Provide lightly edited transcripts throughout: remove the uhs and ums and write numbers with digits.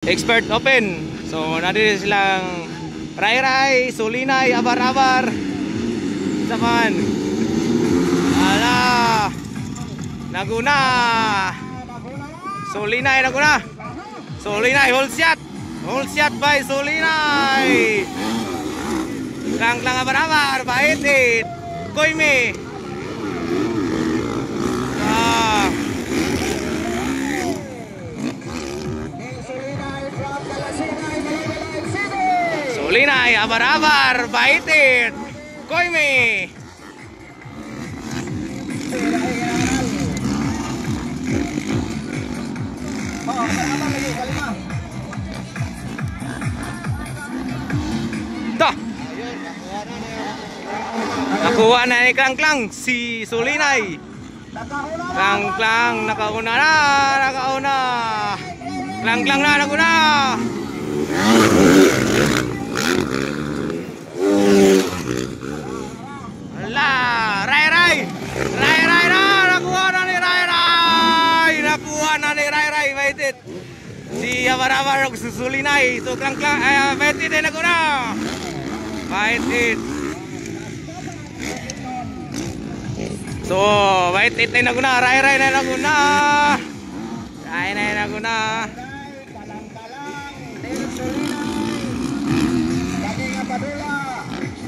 Expert Open. So nandito silang Ray, Sulinay, Abar-Abar. Saman. Ala. Naguna. Sulinay naguna. Sulinay hold shot. Hold shot by Sulinay. Lang Abar-Abar, baitit. Koyme. Sulinay, Abar-Abar, baitit. Koyme. Dah. Nakuha na ni Klang si Sulinay. Klang nakauna na, nakauna. Klang na naguna. Ala, Ray na, nakuha na ni Ray. Nakuha na ni Ray, baitit. Si Abar-Abar og Sulinay. So Klang baitit na naguna. Baitit. So, baitit na naguna, Ray na naguna. Ray na naguna.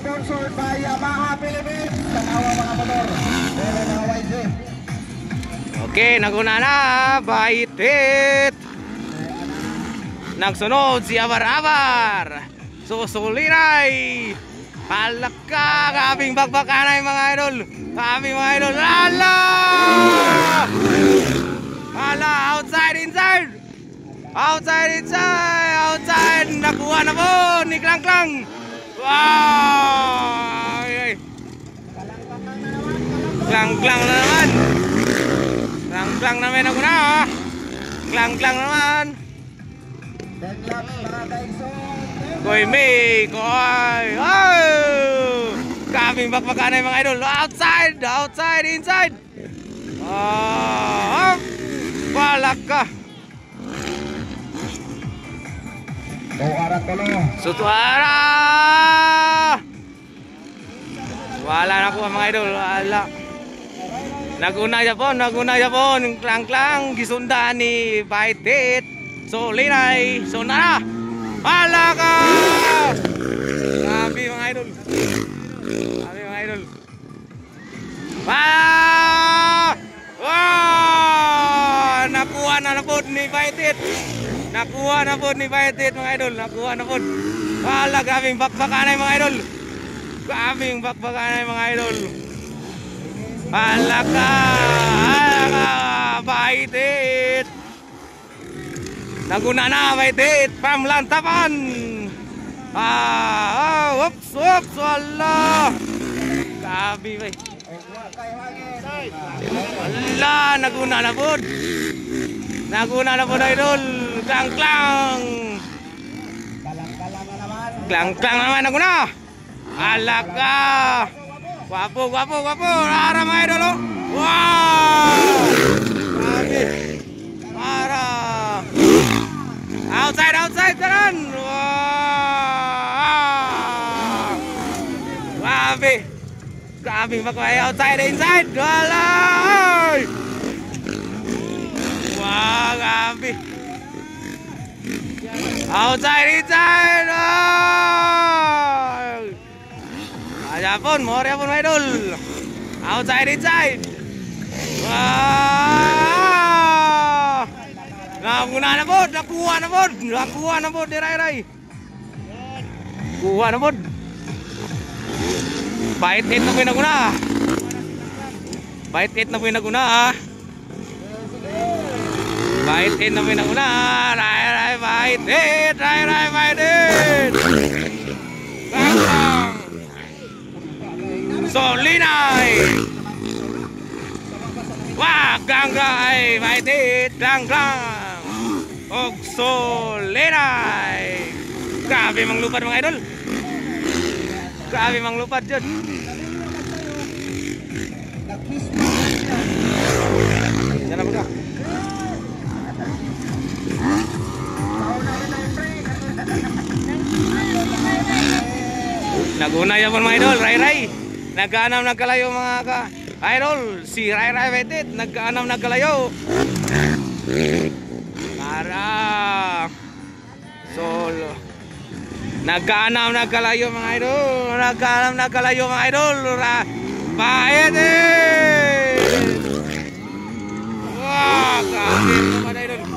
Sponsored by Yamaha Philippines. Tanawa mga motor. Pero mga YJ. Okay, naguna na, baitit. Nagsunod si Abar-Abar. So, Sulinay. Palaka, kaming bakbakanay mga idol. Kaming mga idol. Ala! Ala, outside, inside. Outside. Nakuha na po ni Klang. Wow! Klang na naman. Klang naman ako na. Klang naman. Koyme. Kaming bakbakanay mga idol. Outside, inside. Palaka. Sutuara. Wala na ko mga idol. Wala. Naguna Japon. Klang gisundan ni baitit. Sulinay. So na. Palaka. Grabe mga idol. Nakuha na po ni baitit. Nakuha na po mga idol. Wala, kaming bakbakanay mga idol. Palaka. Baitit. Naguna na baitit. Pamlantapan. Oops. Wala. Grabe bay. Wala, naguna na po idol. Klang naman ako na. Alaka. Guwapo. Rara mga idol. Wow. Grabe. Para. Outside taran. Wow. Grabe makuha outside inside. Wala. Wow, grabe. Outside, inside. Japon, more Japon idol. Outside, inside. Wow. Nakuha na po ni Ray. Kuha na po. Baitit na po yung naguna. Ray, baitit. Sulinay. Wah, Klang, baitit. Klang. Og Sulinay. Grabe mang lupad mga idol. Dyan. Diyan na ba ka? Naguna yan mga idol, Ray Ray. Nagkaanam nagkalayo mga idol. Si Ray Ray United, nagkaanam nagkalayo. Para solo. Nagkaanam nagkalayo mga idol. Nagkaanam nagkalayo mga idol. United. Wah, kaget mga idol.